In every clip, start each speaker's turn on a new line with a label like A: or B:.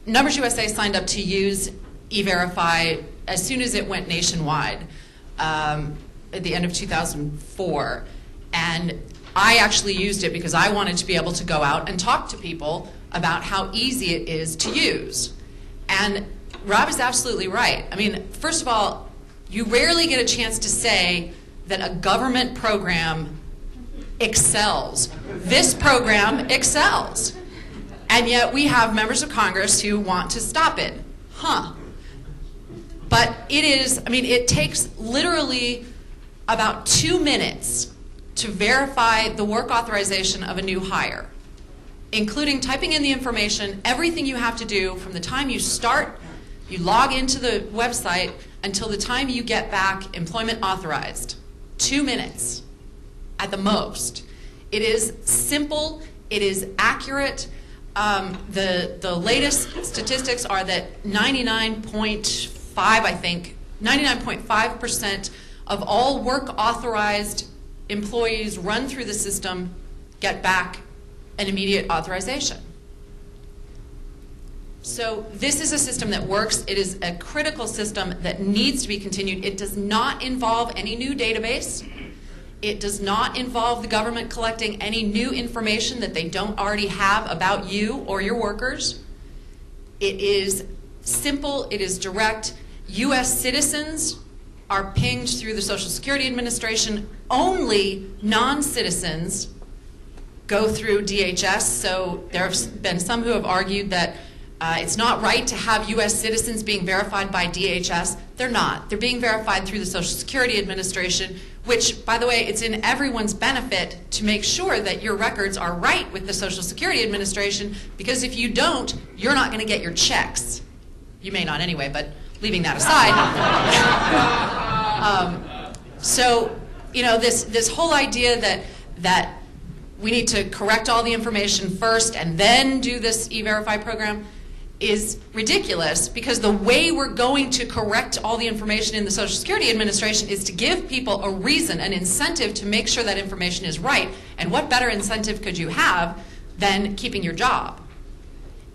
A: Numbers USA signed up to use E-Verify as soon as it went nationwide at the end of 2004. And I actually used it because I wanted to be able to go out and talk to people about how easy it is to use. And Rob is absolutely right. I mean, first of all, you rarely get a chance to say that a government program excels. This program excels. And yet we have members of Congress who want to stop it. But it is, I mean, it takes literally about 2 minutes to verify the work authorization of a new hire, including typing in the information, everything you have to do from the time you start, you log into the website, until the time you get back employment authorized. 2 minutes at the most. It is simple, it is accurate. The latest statistics are that 99.5% of all work authorized employees run through the system get back an immediate authorization. So this is a system that works. It is a critical system that needs to be continued. It does not involve any new database. It does not involve the government collecting any new information that they don't already have about you or your workers. It is simple. It is direct. U.S. citizens are pinged through the Social Security Administration. Only non-citizens go through DHS. So there have been some who have argued that it's not right to have U.S. citizens being verified by DHS. They're not. They're being verified through the Social Security Administration, which, by the way, it's in everyone's benefit to make sure that your records are right with the Social Security Administration, because if you don't, you're not going to get your checks. You may not anyway, but leaving that aside. So, you know, this whole idea that we need to correct all the information first and then do this E-Verify program is ridiculous, because the way we're going to correct all the information in the Social Security Administration is to give people a reason, an incentive to make sure that information is right. And what better incentive could you have than keeping your job?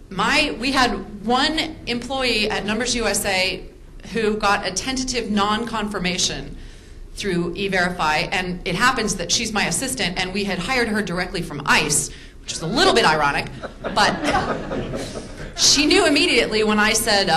A: We had one employee at Numbers USA who got a tentative non-confirmation through E-Verify, and it happens that she's my assistant, and we had hired her directly from ICE, which is a little bit ironic, but she knew immediately when I said,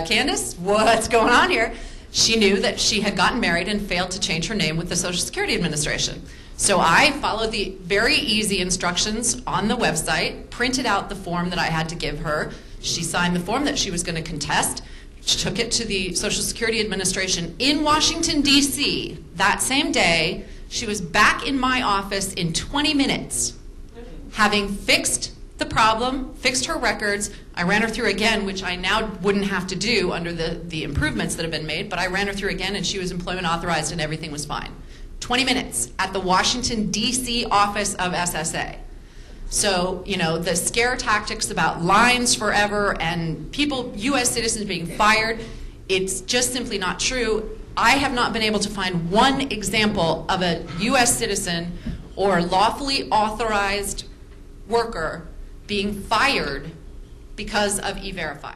A: Candace, what's going on here? She knew that she had gotten married and failed to change her name with the Social Security Administration. So I followed the very easy instructions on the website, printed out the form that I had to give her. She signed the form that she was going to contest. She took it to the Social Security Administration in Washington, D.C. That same day. She was back in my office in 20 minutes, having fixed the problem, fixed her records. I ran her through again, which I now wouldn't have to do under the improvements that have been made, but I ran her through again, and she was employment authorized and everything was fine. 20 minutes at the Washington, D.C. office of SSA. So, you know, the scare tactics about lines forever and people, U.S. citizens being fired, it's just simply not true. I have not been able to find one example of a U.S. citizen or lawfully authorized worker being fired because of E-Verify.